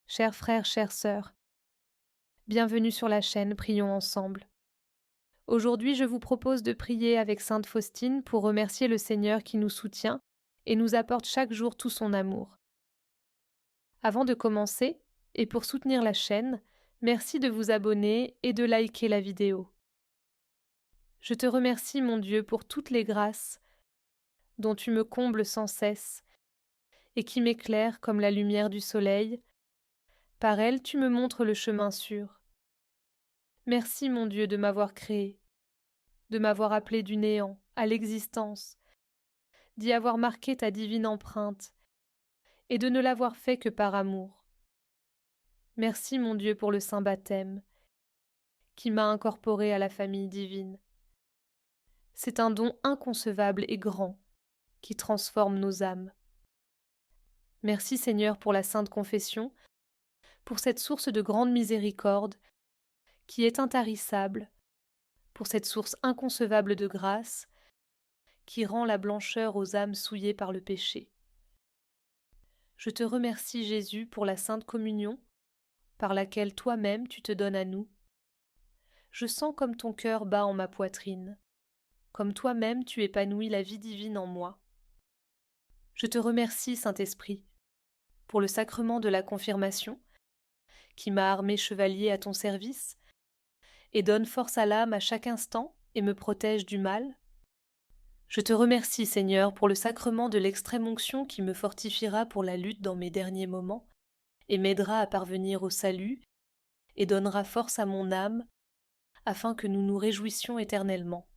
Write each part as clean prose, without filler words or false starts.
Chers frères, chères sœurs, bienvenue sur la chaîne Prions ensemble. Aujourd'hui, je vous propose de prier avec Sainte Faustine pour remercier le Seigneur qui nous soutient et nous apporte chaque jour tout son amour. Avant de commencer, et pour soutenir la chaîne, merci de vous abonner et de liker la vidéo. Je te remercie, mon Dieu, pour toutes les grâces dont tu me combles sans cesse et qui m'éclairent comme la lumière du soleil. Par elles, tu me montres le chemin sûr. Merci, mon Dieu, de m'avoir créé, de m'avoir appelé du néant à l'existence, d'y avoir marqué ta divine empreinte, et de ne l'avoir fait que par amour. Merci, mon Dieu, pour le saint baptême, qui m'a incorporé à la famille divine. C'est un don inconcevable et grand, qui transforme nos âmes. Merci, Seigneur, pour la sainte confession, pour cette source de grande miséricorde, qui est intarissable, pour cette source inconcevable de grâce, qui rend la blancheur aux âmes souillées par le péché. Je te remercie, Jésus, pour la sainte communion, par laquelle toi-même tu te donnes à nous. Je sens comme ton cœur bat en ma poitrine, comme toi-même tu épanouis la vie divine en moi. Je te remercie, Saint-Esprit, pour le sacrement de la confirmation, qui m'a armé chevalier à ton service, et donne force à l'âme à chaque instant et me protège du mal. Je te remercie, Seigneur, pour le sacrement de l'extrême-onction qui me fortifiera pour la lutte dans mes derniers moments, et m'aidera à parvenir au salut, et donnera force à mon âme, afin que nous nous réjouissions éternellement.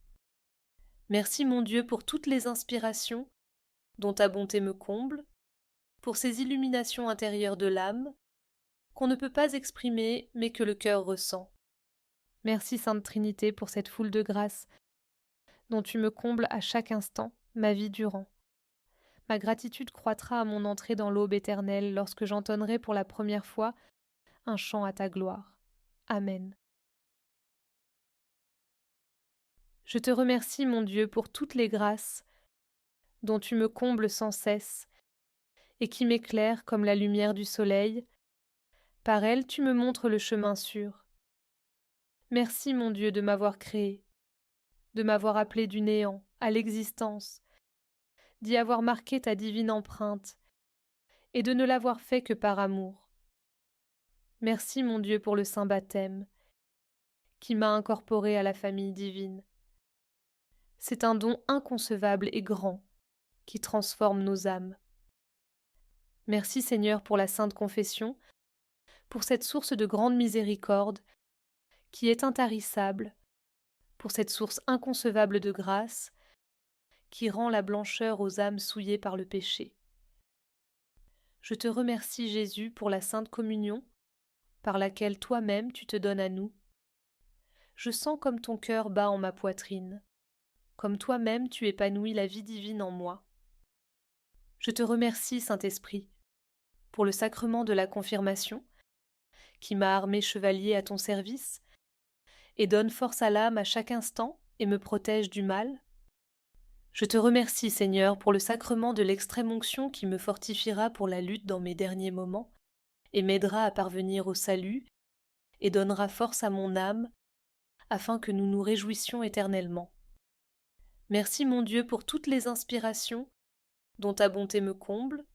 Merci, mon Dieu, pour toutes les inspirations dont ta bonté me comble, pour ces illuminations intérieures de l'âme, qu'on ne peut pas exprimer mais que le cœur ressent. Merci, Sainte Trinité, pour cette foule de grâces dont tu me combles à chaque instant, ma vie durant. Ma gratitude croîtra à mon entrée dans l'aube éternelle lorsque j'entonnerai pour la première fois un chant à ta gloire. Amen. Je te remercie, mon Dieu, pour toutes les grâces dont tu me combles sans cesse et qui m'éclairent comme la lumière du soleil. Par elles, tu me montres le chemin sûr. Merci, mon Dieu, de m'avoir créé, de m'avoir appelé du néant à l'existence, d'y avoir marqué ta divine empreinte, et de ne l'avoir fait que par amour. Merci, mon Dieu, pour le saint baptême, qui m'a incorporé à la famille divine. C'est un don inconcevable et grand, qui transforme nos âmes. Merci, Seigneur, pour la sainte confession, pour cette source de grande miséricorde, qui est intarissable, pour cette source inconcevable de grâce, qui rend la blancheur aux âmes souillées par le péché. Je te remercie, Jésus, pour la sainte communion, par laquelle toi-même tu te donnes à nous. Je sens comme ton cœur bat en ma poitrine, comme toi-même tu épanouis la vie divine en moi. Je te remercie, Saint-Esprit, pour le sacrement de la confirmation, qui m'a armé chevalier à ton service, et donne force à l'âme à chaque instant et me protège du mal. Je te remercie, Seigneur, pour le sacrement de l'extrême-onction qui me fortifiera pour la lutte dans mes derniers moments, et m'aidera à parvenir au salut, et donnera force à mon âme, afin que nous nous réjouissions éternellement. Merci, mon Dieu, pour toutes les inspirations dont ta bonté me comble,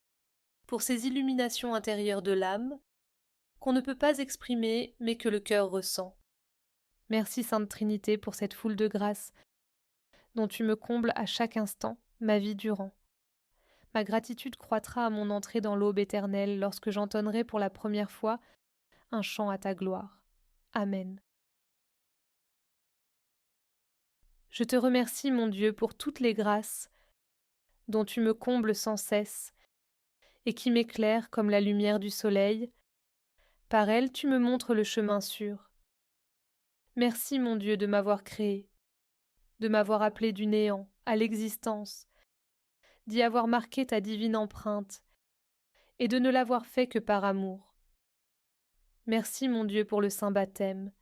pour ces illuminations intérieures de l'âme, qu'on ne peut pas exprimer mais que le cœur ressent. Merci, Sainte Trinité, pour cette foule de grâces dont tu me combles à chaque instant, ma vie durant. Ma gratitude croîtra à mon entrée dans l'aube éternelle lorsque j'entonnerai pour la première fois un chant à ta gloire. Amen. Je te remercie, mon Dieu, pour toutes les grâces dont tu me combles sans cesse et qui m'éclairent comme la lumière du soleil. Par elles, tu me montres le chemin sûr. Merci, mon Dieu, de m'avoir créé, de m'avoir appelé du néant à l'existence, d'y avoir marqué ta divine empreinte, et de ne l'avoir fait que par amour. Merci, mon Dieu, pour le saint baptême,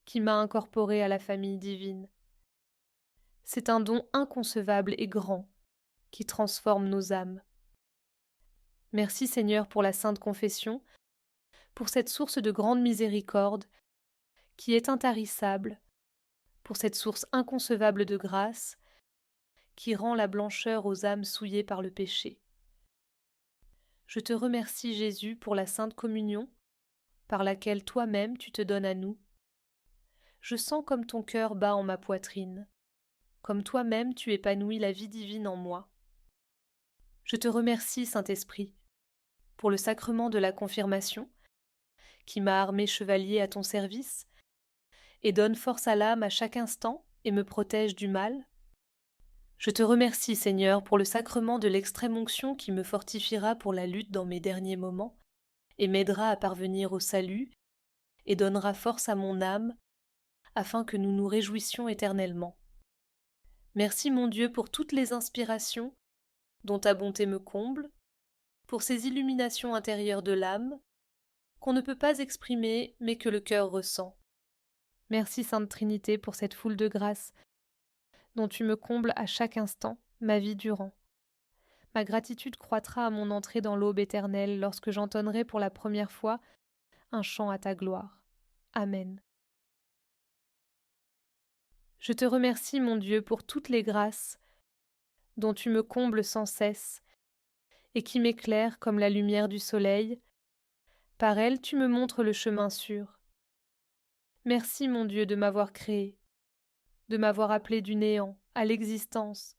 qui m'a incorporé à la famille divine. C'est un don inconcevable et grand, qui transforme nos âmes. Merci, Seigneur, pour la sainte confession, pour cette source de grande miséricorde qui est intarissable, pour cette source inconcevable de grâce qui rend la blancheur aux âmes souillées par le péché. Je te remercie, Jésus, pour la Sainte Communion, par laquelle toi-même tu te donnes à nous. Je sens comme ton cœur bat en ma poitrine, comme toi-même tu épanouis la vie divine en moi. Je te remercie, Saint-Esprit, pour le sacrement de la confirmation, qui m'a armé chevalier à ton service, et donne force à l'âme à chaque instant et me protège du mal. Je te remercie, Seigneur, pour le sacrement de l'extrême-onction qui me fortifiera pour la lutte dans mes derniers moments, et m'aidera à parvenir au salut, et donnera force à mon âme, afin que nous nous réjouissions éternellement. Merci, mon Dieu, pour toutes les inspirations dont ta bonté me comble, pour ces illuminations intérieures de l'âme, qu'on ne peut pas exprimer, mais que le cœur ressent. Merci, Sainte Trinité, pour cette foule de grâces dont tu me combles à chaque instant, ma vie durant. Ma gratitude croîtra à mon entrée dans l'aube éternelle lorsque j'entonnerai pour la première fois un chant à ta gloire. Amen. Je te remercie, mon Dieu, pour toutes les grâces dont tu me combles sans cesse et qui m'éclairent comme la lumière du soleil. Par elles, tu me montres le chemin sûr. Merci, mon Dieu, de m'avoir créé, de m'avoir appelé du néant à l'existence,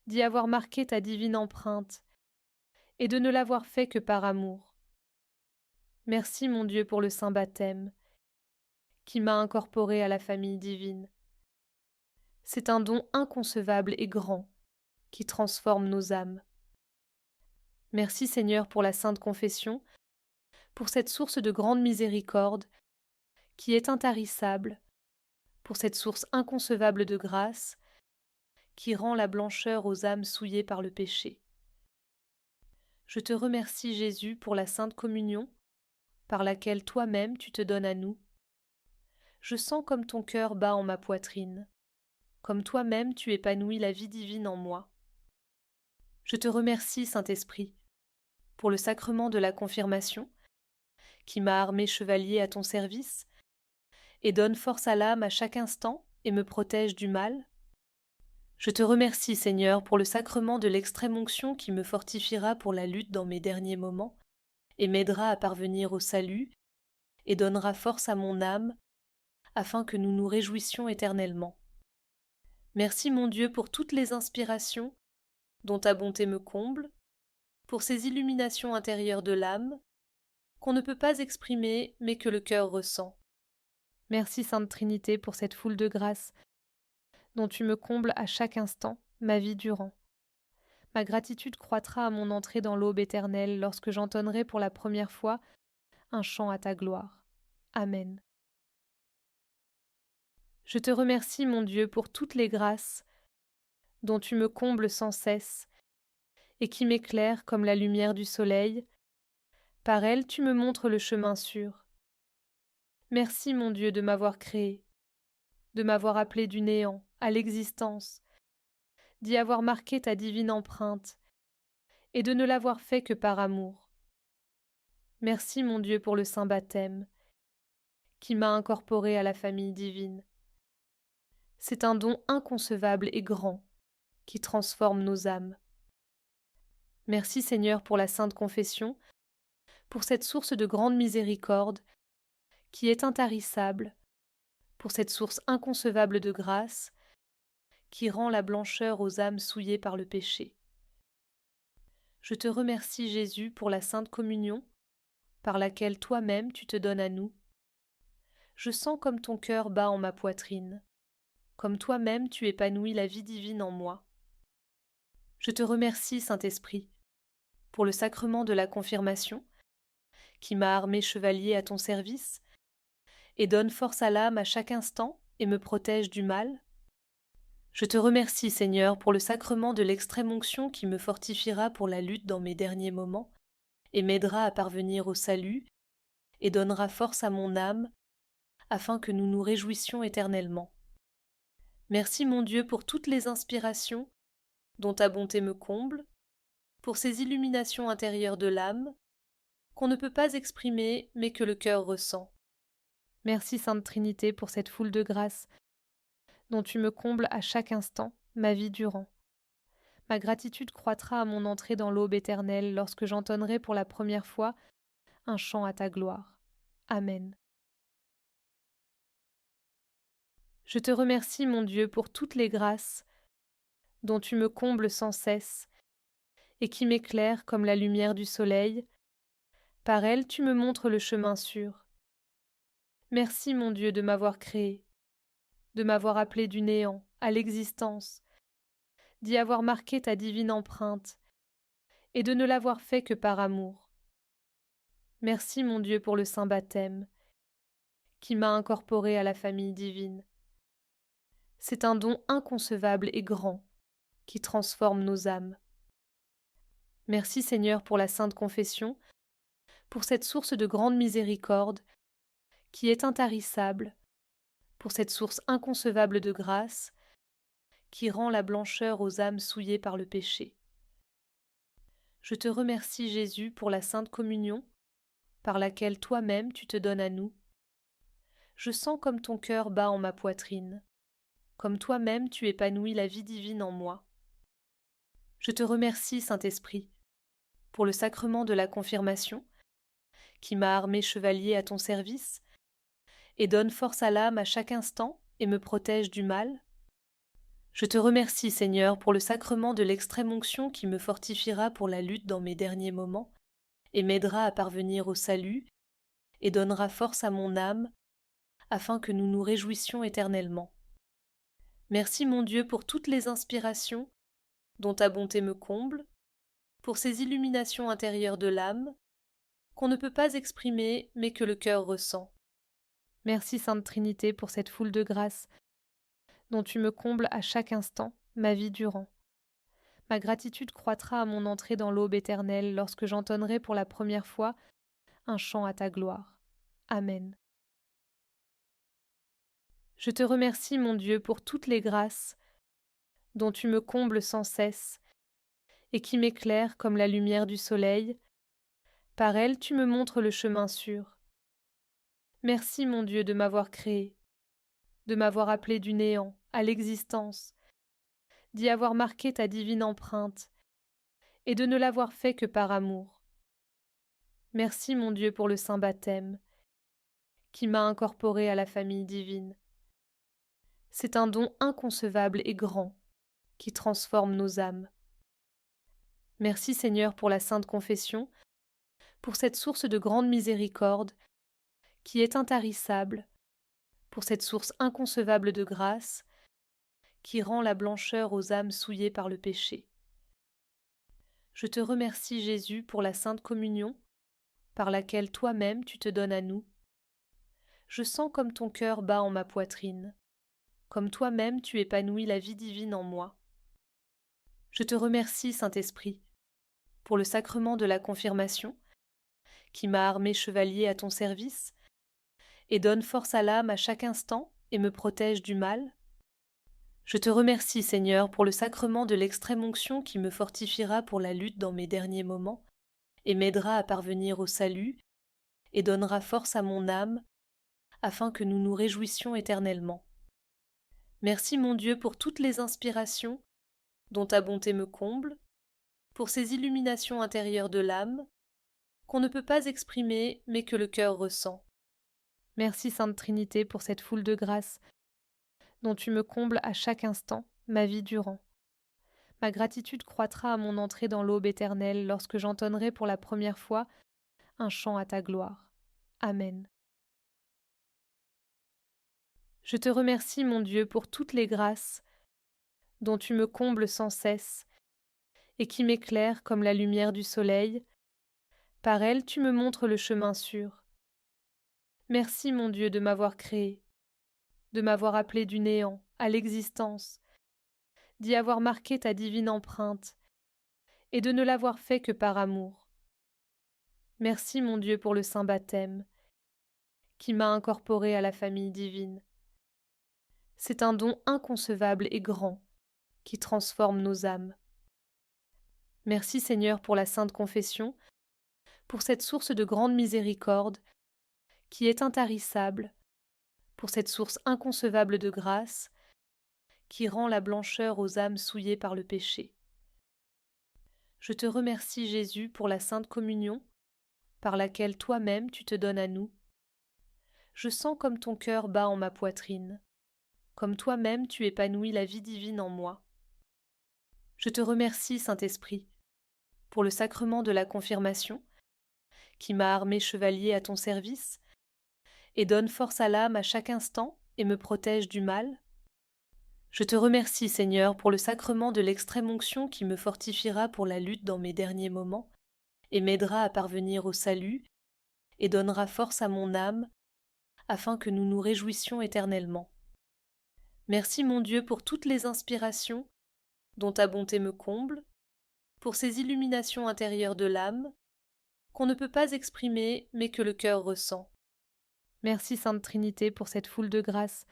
d'y avoir marqué ta divine empreinte, et de ne l'avoir fait que par amour. Merci, mon Dieu, pour le saint baptême, qui m'a incorporé à la famille divine. C'est un don inconcevable et grand, qui transforme nos âmes. Merci, Seigneur, pour la sainte confession, pour cette source de grande miséricorde, qui est intarissable, pour cette source inconcevable de grâce, qui rend la blancheur aux âmes souillées par le péché. Je te remercie, Jésus, pour la Sainte Communion, par laquelle toi-même tu te donnes à nous. Je sens comme ton cœur bat en ma poitrine, comme toi-même tu épanouis la vie divine en moi. Je te remercie, Saint-Esprit, pour le sacrement de la confirmation, qui m'a armé chevalier à ton service, et donne force à l'âme à chaque instant et me protège du mal. Je te remercie, Seigneur, pour le sacrement de l'extrême-onction qui me fortifiera pour la lutte dans mes derniers moments, et m'aidera à parvenir au salut, et donnera force à mon âme, afin que nous nous réjouissions éternellement. Merci, mon Dieu, pour toutes les inspirations dont ta bonté me comble, pour ces illuminations intérieures de l'âme, qu'on ne peut pas exprimer, mais que le cœur ressent. Merci, Sainte Trinité, pour cette foule de grâces dont tu me combles à chaque instant, ma vie durant. Ma gratitude croîtra à mon entrée dans l'aube éternelle lorsque j'entonnerai pour la première fois un chant à ta gloire. Amen. Je te remercie, mon Dieu, pour toutes les grâces dont tu me combles sans cesse et qui m'éclairent comme la lumière du soleil. Par elles, tu me montres le chemin sûr. Merci, mon Dieu, de m'avoir créé, de m'avoir appelé du néant à l'existence, d'y avoir marqué ta divine empreinte, et de ne l'avoir fait que par amour. Merci, mon Dieu, pour le saint baptême, qui m'a incorporé à la famille divine. C'est un don inconcevable et grand, qui transforme nos âmes. Merci, Seigneur, pour la sainte confession, pour cette source de grande miséricorde, qui est intarissable, pour cette source inconcevable de grâce, qui rend la blancheur aux âmes souillées par le péché. Je te remercie, Jésus, pour la Sainte Communion, par laquelle toi-même tu te donnes à nous. Je sens comme ton cœur bat en ma poitrine, comme toi-même tu épanouis la vie divine en moi. Je te remercie, Saint-Esprit, pour le sacrement de la confirmation, qui m'a armé chevalier à ton service, et donne force à l'âme à chaque instant et me protège du mal. Je te remercie, Seigneur, pour le sacrement de l'extrême-onction qui me fortifiera pour la lutte dans mes derniers moments, et m'aidera à parvenir au salut, et donnera force à mon âme, afin que nous nous réjouissions éternellement. Merci, mon Dieu, pour toutes les inspirations dont ta bonté me comble, pour ces illuminations intérieures de l'âme, qu'on ne peut pas exprimer mais que le cœur ressent. Merci Sainte Trinité pour cette foule de grâces dont tu me combles à chaque instant, ma vie durant. Ma gratitude croîtra à mon entrée dans l'aube éternelle lorsque j'entonnerai pour la première fois un chant à ta gloire. Amen. Je te remercie, mon Dieu, pour toutes les grâces dont tu me combles sans cesse et qui m'éclairent comme la lumière du soleil. Par elles, tu me montres le chemin sûr. Merci, mon Dieu, de m'avoir créé, de m'avoir appelé du néant à l'existence, d'y avoir marqué ta divine empreinte et de ne l'avoir fait que par amour. Merci, mon Dieu, pour le saint baptême qui m'a incorporé à la famille divine. C'est un don inconcevable et grand qui transforme nos âmes. Merci, Seigneur, pour la sainte confession, pour cette source de grande miséricorde qui est intarissable, pour cette source inconcevable de grâce qui rend la blancheur aux âmes souillées par le péché. Je te remercie, Jésus, pour la sainte communion par laquelle toi-même tu te donnes à nous. Je sens comme ton cœur bat en ma poitrine, comme toi-même tu épanouis la vie divine en moi. Je te remercie, Saint-Esprit, pour le sacrement de la confirmation qui m'a armé chevalier à ton service et donne force à l'âme à chaque instant et me protège du mal. Je te remercie, Seigneur, pour le sacrement de l'extrême-onction qui me fortifiera pour la lutte dans mes derniers moments et m'aidera à parvenir au salut et donnera force à mon âme afin que nous nous réjouissions éternellement. Merci, mon Dieu, pour toutes les inspirations dont ta bonté me comble, pour ces illuminations intérieures de l'âme qu'on ne peut pas exprimer mais que le cœur ressent. Merci, Sainte Trinité, pour cette foule de grâces dont tu me combles à chaque instant, ma vie durant. Ma gratitude croîtra à mon entrée dans l'aube éternelle lorsque j'entonnerai pour la première fois un chant à ta gloire. Amen. Je te remercie, mon Dieu, pour toutes les grâces dont tu me combles sans cesse et qui m'éclairent comme la lumière du soleil. Par elles, tu me montres le chemin sûr. Merci, mon Dieu, de m'avoir créé, de m'avoir appelé du néant à l'existence, d'y avoir marqué ta divine empreinte et de ne l'avoir fait que par amour. Merci, mon Dieu, pour le saint baptême qui m'a incorporé à la famille divine. C'est un don inconcevable et grand qui transforme nos âmes. Merci, Seigneur, pour la sainte confession, pour cette source de grande miséricorde qui est intarissable, pour cette source inconcevable de grâce qui rend la blancheur aux âmes souillées par le péché. Je te remercie, Jésus, pour la sainte communion par laquelle toi-même tu te donnes à nous. Je sens comme ton cœur bat en ma poitrine, comme toi-même tu épanouis la vie divine en moi. Je te remercie, Saint-Esprit, pour le sacrement de la confirmation qui m'a armé chevalier à ton service et donne force à l'âme à chaque instant et me protège du mal. Je te remercie, Seigneur, pour le sacrement de l'extrême-onction qui me fortifiera pour la lutte dans mes derniers moments et m'aidera à parvenir au salut et donnera force à mon âme afin que nous nous réjouissions éternellement. Merci, mon Dieu, pour toutes les inspirations dont ta bonté me comble, pour ces illuminations intérieures de l'âme qu'on ne peut pas exprimer mais que le cœur ressent. Merci, Sainte Trinité, pour cette foule de grâces dont tu me combles à chaque instant, ma vie durant. Ma gratitude croîtra à mon entrée dans l'aube éternelle lorsque j'entonnerai pour la première fois un chant à ta gloire. Amen. Je te remercie, mon Dieu, pour toutes les grâces dont tu me combles sans cesse et qui m'éclairent comme la lumière du soleil. Par elles, tu me montres le chemin sûr. Merci, mon Dieu, de m'avoir créé, de m'avoir appelé du néant à l'existence, d'y avoir marqué ta divine empreinte et de ne l'avoir fait que par amour. Merci, mon Dieu, pour le saint baptême qui m'a incorporé à la famille divine. C'est un don inconcevable et grand qui transforme nos âmes. Merci, Seigneur, pour la sainte confession, pour cette source de grande miséricorde qui est intarissable, pour cette source inconcevable de grâce qui rend la blancheur aux âmes souillées par le péché. Je te remercie, Jésus, pour la Sainte Communion, par laquelle toi-même tu te donnes à nous. Je sens comme ton cœur bat en ma poitrine, comme toi-même tu épanouis la vie divine en moi. Je te remercie, Saint-Esprit, pour le sacrement de la confirmation, qui m'a armé chevalier à ton service, et donne force à l'âme à chaque instant et me protège du mal. Je te remercie, Seigneur, pour le sacrement de l'extrême-onction qui me fortifiera pour la lutte dans mes derniers moments, et m'aidera à parvenir au salut, et donnera force à mon âme, afin que nous nous réjouissions éternellement. Merci, mon Dieu, pour toutes les inspirations dont ta bonté me comble, pour ces illuminations intérieures de l'âme, qu'on ne peut pas exprimer, mais que le cœur ressent. Merci, Sainte Trinité, pour cette foule de grâces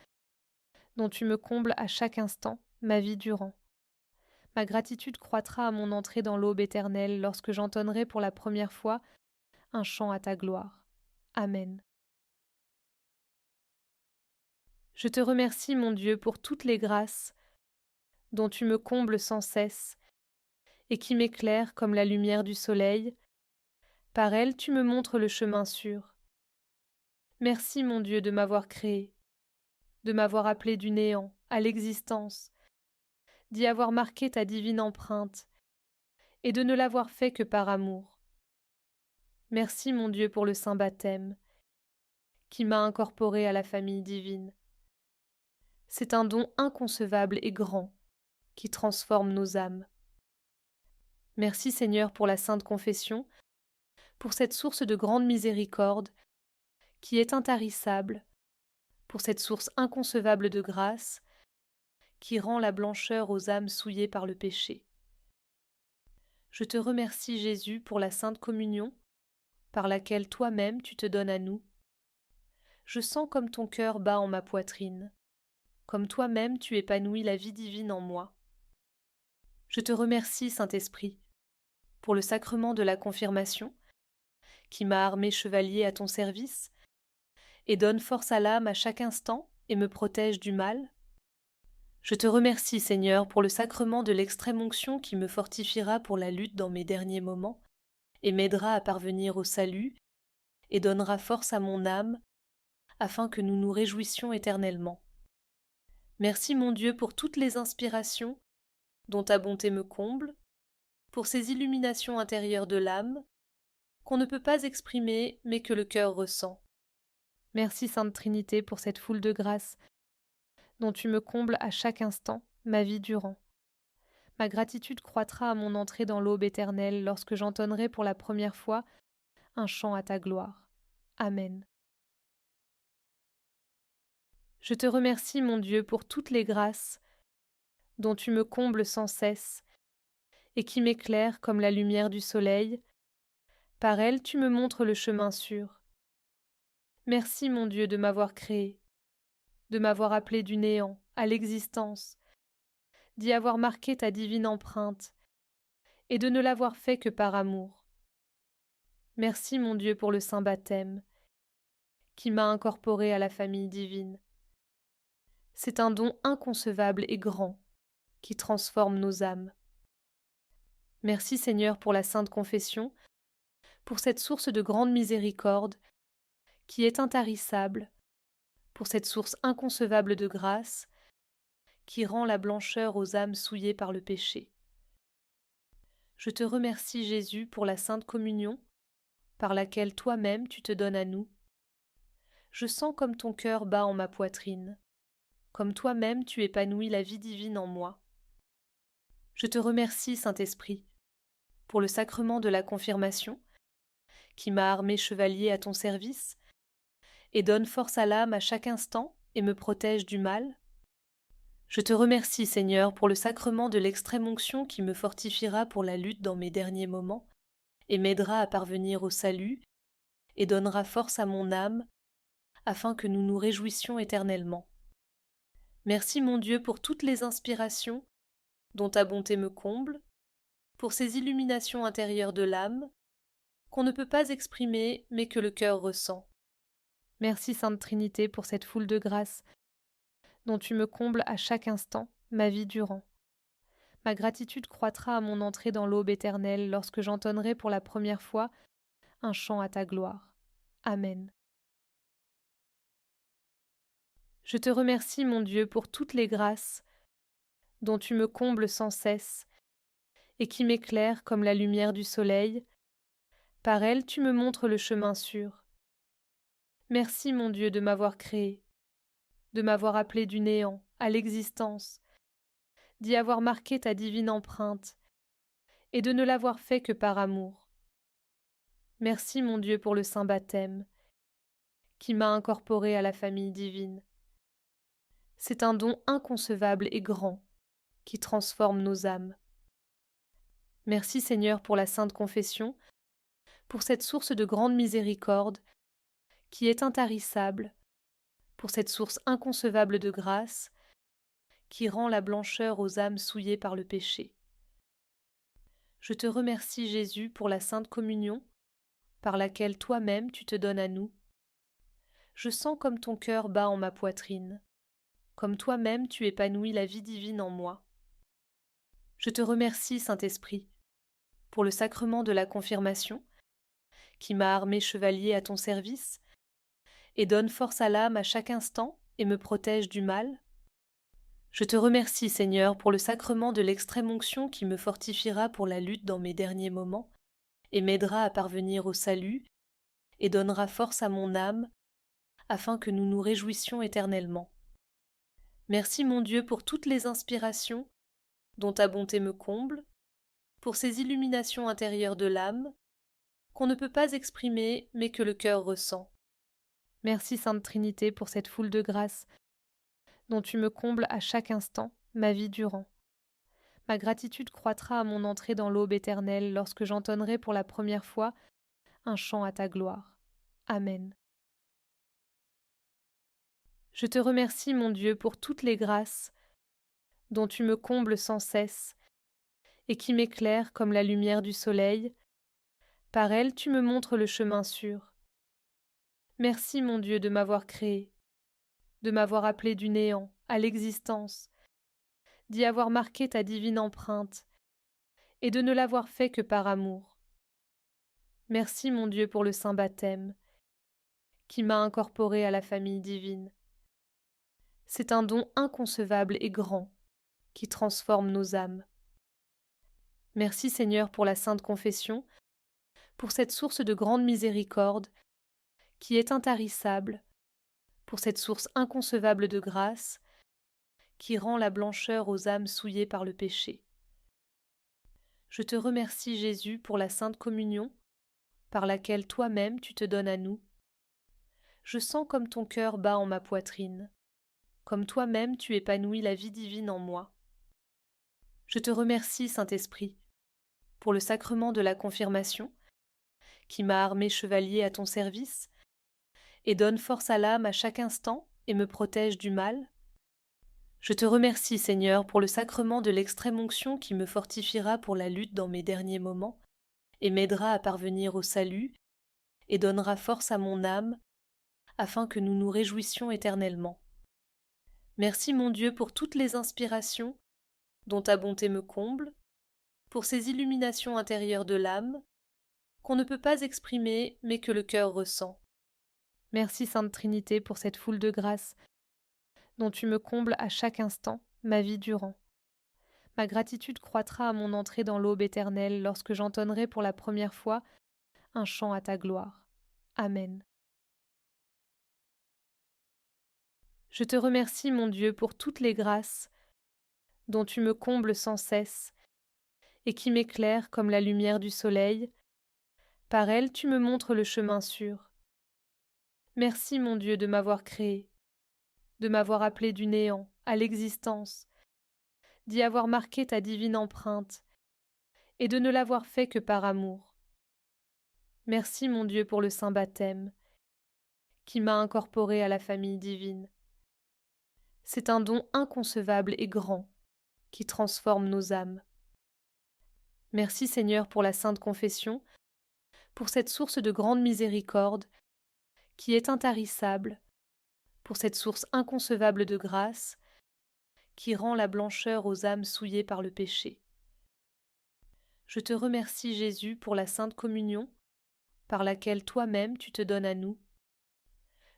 dont tu me combles à chaque instant, ma vie durant. Ma gratitude croîtra à mon entrée dans l'aube éternelle lorsque j'entonnerai pour la première fois un chant à ta gloire. Amen. Je te remercie, mon Dieu, pour toutes les grâces dont tu me combles sans cesse et qui m'éclairent comme la lumière du soleil. Par elles, tu me montres le chemin sûr. Merci, mon Dieu, de m'avoir créé, de m'avoir appelé du néant à l'existence, d'y avoir marqué ta divine empreinte et de ne l'avoir fait que par amour. Merci, mon Dieu, pour le saint baptême qui m'a incorporé à la famille divine. C'est un don inconcevable et grand qui transforme nos âmes. Merci, Seigneur, pour la sainte confession, pour cette source de grande miséricorde qui est intarissable, pour cette source inconcevable de grâce qui rend la blancheur aux âmes souillées par le péché. Je te remercie, Jésus, pour la Sainte Communion, par laquelle toi-même tu te donnes à nous. Je sens comme ton cœur bat en ma poitrine, comme toi-même tu épanouis la vie divine en moi. Je te remercie, Saint-Esprit, pour le sacrement de la confirmation, qui m'a armé chevalier à ton service, et donne force à l'âme à chaque instant et me protège du mal. Je te remercie, Seigneur, pour le sacrement de l'extrême-onction qui me fortifiera pour la lutte dans mes derniers moments, et m'aidera à parvenir au salut, et donnera force à mon âme, afin que nous nous réjouissions éternellement. Merci, mon Dieu, pour toutes les inspirations dont ta bonté me comble, pour ces illuminations intérieures de l'âme, qu'on ne peut pas exprimer, mais que le cœur ressent. Merci, Sainte Trinité, pour cette foule de grâces dont tu me combles à chaque instant, ma vie durant. Ma gratitude croîtra à mon entrée dans l'aube éternelle lorsque j'entonnerai pour la première fois un chant à ta gloire. Amen. Je te remercie, mon Dieu, pour toutes les grâces dont tu me combles sans cesse et qui m'éclairent comme la lumière du soleil. Par elles, tu me montres le chemin sûr. Merci, mon Dieu, de m'avoir créé, de m'avoir appelé du néant à l'existence, d'y avoir marqué ta divine empreinte et de ne l'avoir fait que par amour. Merci, mon Dieu, pour le saint baptême qui m'a incorporé à la famille divine. C'est un don inconcevable et grand qui transforme nos âmes. Merci, Seigneur, pour la sainte confession, pour cette source de grande miséricorde qui est intarissable, pour cette source inconcevable de grâce qui rend la blancheur aux âmes souillées par le péché. Je te remercie, Jésus, pour la Sainte Communion, par laquelle toi-même tu te donnes à nous. Je sens comme ton cœur bat en ma poitrine, comme toi-même tu épanouis la vie divine en moi. Je te remercie, Saint-Esprit, pour le sacrement de la confirmation, qui m'a armé chevalier à ton service, et donne force à l'âme à chaque instant et me protège du mal. Je te remercie, Seigneur, pour le sacrement de l'extrême-onction qui me fortifiera pour la lutte dans mes derniers moments, et m'aidera à parvenir au salut, et donnera force à mon âme, afin que nous nous réjouissions éternellement. Merci, mon Dieu, pour toutes les inspirations dont ta bonté me comble, pour ces illuminations intérieures de l'âme, qu'on ne peut pas exprimer mais que le cœur ressent. Merci Sainte Trinité pour cette foule de grâces dont tu me combles à chaque instant, ma vie durant. Ma gratitude croîtra à mon entrée dans l'aube éternelle lorsque j'entonnerai pour la première fois un chant à ta gloire. Amen. Je te remercie, mon Dieu, pour toutes les grâces dont tu me combles sans cesse et qui m'éclairent comme la lumière du soleil. Par elles, tu me montres le chemin sûr. Merci, mon Dieu, de m'avoir créé, de m'avoir appelé du néant à l'existence, d'y avoir marqué ta divine empreinte et de ne l'avoir fait que par amour. Merci, mon Dieu, pour le saint baptême qui m'a incorporé à la famille divine. C'est un don inconcevable et grand qui transforme nos âmes. Merci Seigneur pour la Sainte Confession, pour cette source de grande miséricorde qui est intarissable, pour cette source inconcevable de grâce qui rend la blancheur aux âmes souillées par le péché. Je te remercie Jésus pour la Sainte Communion, par laquelle toi-même tu te donnes à nous. Je sens comme ton cœur bat en ma poitrine, comme toi-même tu épanouis la vie divine en moi. Je te remercie, Saint-Esprit, pour le sacrement de la confirmation, qui m'a armé chevalier à ton service, et donne force à l'âme à chaque instant et me protège du mal. Je te remercie, Seigneur, pour le sacrement de l'extrême-onction qui me fortifiera pour la lutte dans mes derniers moments, et m'aidera à parvenir au salut, et donnera force à mon âme, afin que nous nous réjouissions éternellement. Merci, mon Dieu, pour toutes les inspirations dont ta bonté me comble, pour ces illuminations intérieures de l'âme, qu'on ne peut pas exprimer mais que le cœur ressent. Merci Sainte Trinité pour cette foule de grâces dont tu me combles à chaque instant, ma vie durant. Ma gratitude croîtra à mon entrée dans l'aube éternelle lorsque j'entonnerai pour la première fois un chant à ta gloire. Amen. Je te remercie, mon Dieu, pour toutes les grâces dont tu me combles sans cesse et qui m'éclairent comme la lumière du soleil. Par elles, tu me montres le chemin sûr. Merci, mon Dieu, de m'avoir créé, de m'avoir appelé du néant à l'existence, d'y avoir marqué ta divine empreinte et de ne l'avoir fait que par amour. Merci, mon Dieu, pour le saint baptême qui m'a incorporé à la famille divine. C'est un don inconcevable et grand qui transforme nos âmes. Merci, Seigneur, pour la Sainte Confession, pour cette source de grande miséricorde qui est intarissable, pour cette source inconcevable de grâce qui rend la blancheur aux âmes souillées par le péché. Je te remercie, Jésus, pour la Sainte Communion, par laquelle toi-même tu te donnes à nous. Je sens comme ton cœur bat en ma poitrine, comme toi-même tu épanouis la vie divine en moi. Je te remercie, Saint-Esprit, pour le sacrement de la confirmation, qui m'a armé chevalier à ton service, et donne force à l'âme à chaque instant et me protège du mal. Je te remercie, Seigneur, pour le sacrement de l'extrême-onction qui me fortifiera pour la lutte dans mes derniers moments, et m'aidera à parvenir au salut, et donnera force à mon âme, afin que nous nous réjouissions éternellement. Merci, mon Dieu, pour toutes les inspirations dont ta bonté me comble, pour ces illuminations intérieures de l'âme, qu'on ne peut pas exprimer mais que le cœur ressent. Merci Sainte Trinité pour cette foule de grâces dont tu me combles à chaque instant, ma vie durant. Ma gratitude croîtra à mon entrée dans l'aube éternelle lorsque j'entonnerai pour la première fois un chant à ta gloire. Amen. Je te remercie, mon Dieu, pour toutes les grâces dont tu me combles sans cesse et qui m'éclairent comme la lumière du soleil. Par elles, tu me montres le chemin sûr. Merci, mon Dieu, de m'avoir créé, de m'avoir appelé du néant à l'existence, d'y avoir marqué ta divine empreinte et de ne l'avoir fait que par amour. Merci, mon Dieu, pour le saint baptême qui m'a incorporé à la famille divine. C'est un don inconcevable et grand qui transforme nos âmes. Merci, Seigneur, pour la Sainte Confession, pour cette source de grande miséricorde qui est intarissable, pour cette source inconcevable de grâce qui rend la blancheur aux âmes souillées par le péché. Je te remercie, Jésus, pour la Sainte Communion, par laquelle toi-même tu te donnes à nous.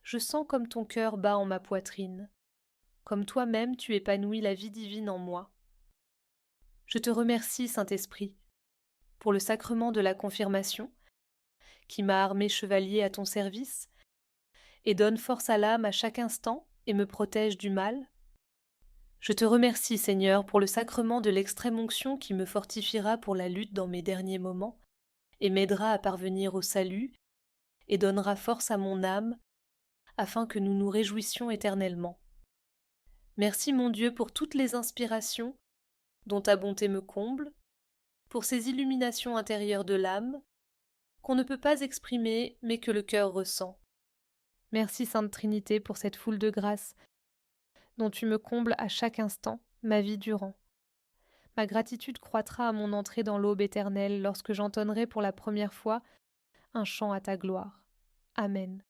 Je sens comme ton cœur bat en ma poitrine, comme toi-même tu épanouis la vie divine en moi. Je te remercie, Saint-Esprit, pour le sacrement de la confirmation, qui m'a armé chevalier à ton service, et donne force à l'âme à chaque instant et me protège du mal. Je te remercie, Seigneur, pour le sacrement de l'extrême-onction qui me fortifiera pour la lutte dans mes derniers moments, et m'aidera à parvenir au salut, et donnera force à mon âme, afin que nous nous réjouissions éternellement. Merci, mon Dieu, pour toutes les inspirations dont ta bonté me comble, pour ces illuminations intérieures de l'âme, qu'on ne peut pas exprimer, mais que le cœur ressent. Merci, Sainte Trinité, pour cette foule de grâces dont tu me combles à chaque instant, ma vie durant. Ma gratitude croîtra à mon entrée dans l'aube éternelle lorsque j'entonnerai pour la première fois un chant à ta gloire. Amen.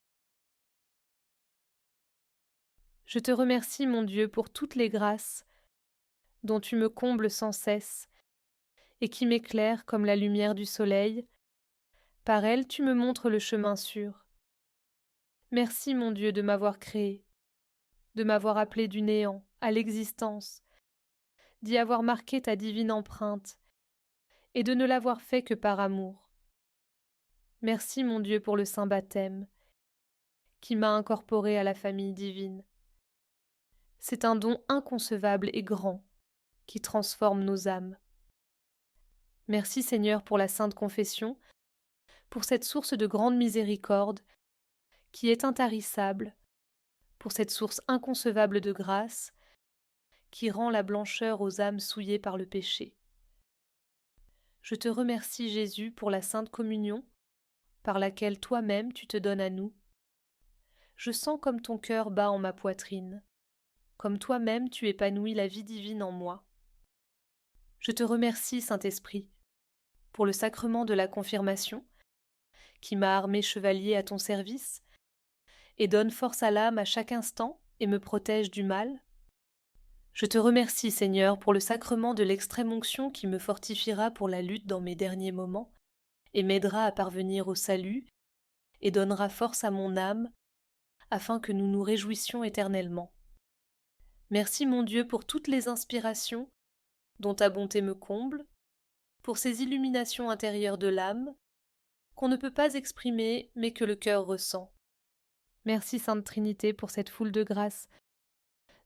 Je te remercie, mon Dieu, pour toutes les grâces dont tu me combles sans cesse et qui m'éclairent comme la lumière du soleil. Par elles, tu me montres le chemin sûr. Merci, mon Dieu, de m'avoir créé, de m'avoir appelé du néant à l'existence, d'y avoir marqué ta divine empreinte et de ne l'avoir fait que par amour. Merci, mon Dieu, pour le saint baptême qui m'a incorporé à la famille divine. C'est un don inconcevable et grand qui transforme nos âmes. Merci, Seigneur, pour la sainte confession, pour cette source de grande miséricorde qui est intarissable, pour cette source inconcevable de grâce qui rend la blancheur aux âmes souillées par le péché. Je te remercie, Jésus, pour la Sainte Communion, par laquelle toi-même tu te donnes à nous. Je sens comme ton cœur bat en ma poitrine, comme toi-même tu épanouis la vie divine en moi. Je te remercie, Saint-Esprit, pour le sacrement de la confirmation, qui m'a armé chevalier à ton service, et donne force à l'âme à chaque instant et me protège du mal. Je te remercie, Seigneur, pour le sacrement de l'extrême-onction qui me fortifiera pour la lutte dans mes derniers moments, et m'aidera à parvenir au salut, et donnera force à mon âme, afin que nous nous réjouissions éternellement. Merci, mon Dieu, pour toutes les inspirations dont ta bonté me comble, pour ces illuminations intérieures de l'âme, qu'on ne peut pas exprimer, mais que le cœur ressent. Merci, Sainte Trinité, pour cette foule de grâces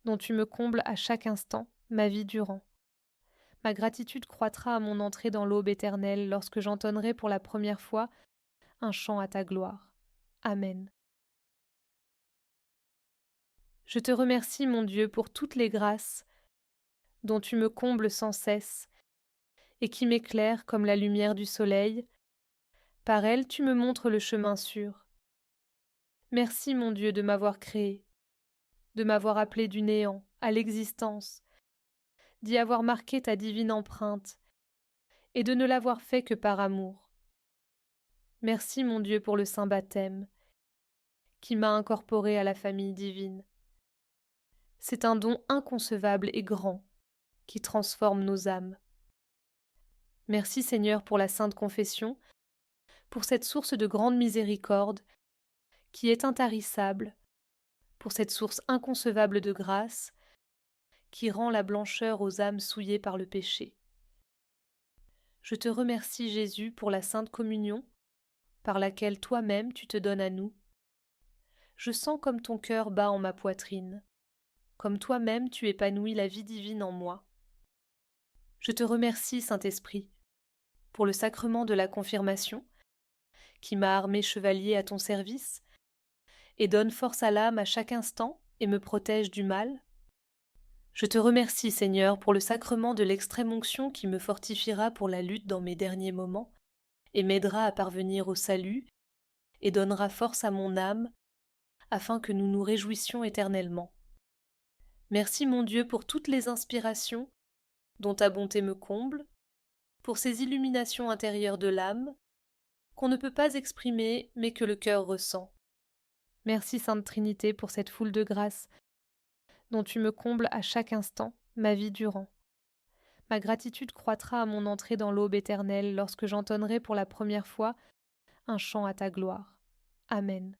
dont tu me combles à chaque instant, ma vie durant. Ma gratitude croîtra à mon entrée dans l'aube éternelle lorsque j'entonnerai pour la première fois un chant à ta gloire. Amen. Je te remercie, mon Dieu, pour toutes les grâces dont tu me combles sans cesse et qui m'éclairent comme la lumière du soleil. Par elles, tu me montres le chemin sûr. Merci, mon Dieu, de m'avoir créé, de m'avoir appelé du néant à l'existence, d'y avoir marqué ta divine empreinte et de ne l'avoir fait que par amour. Merci, mon Dieu, pour le saint baptême qui m'a incorporé à la famille divine. C'est un don inconcevable et grand qui transforme nos âmes. Merci, Seigneur, pour la sainte confession, pour cette source de grande miséricorde qui est intarissable, pour cette source inconcevable de grâce qui rend la blancheur aux âmes souillées par le péché. Je te remercie, Jésus, pour la Sainte Communion, par laquelle toi-même tu te donnes à nous. Je sens comme ton cœur bat en ma poitrine, comme toi-même tu épanouis la vie divine en moi. Je te remercie, Saint-Esprit, pour le sacrement de la confirmation, qui m'a armé chevalier à ton service, et donne force à l'âme à chaque instant et me protège du mal. Je te remercie, Seigneur, pour le sacrement de l'extrême-onction qui me fortifiera pour la lutte dans mes derniers moments, et m'aidera à parvenir au salut, et donnera force à mon âme, afin que nous nous réjouissions éternellement. Merci, mon Dieu, pour toutes les inspirations dont ta bonté me comble, pour ces illuminations intérieures de l'âme, qu'on ne peut pas exprimer mais que le cœur ressent. Merci Sainte Trinité pour cette foule de grâces dont tu me combles à chaque instant, ma vie durant. Ma gratitude croîtra à mon entrée dans l'aube éternelle lorsque j'entonnerai pour la première fois un chant à ta gloire. Amen.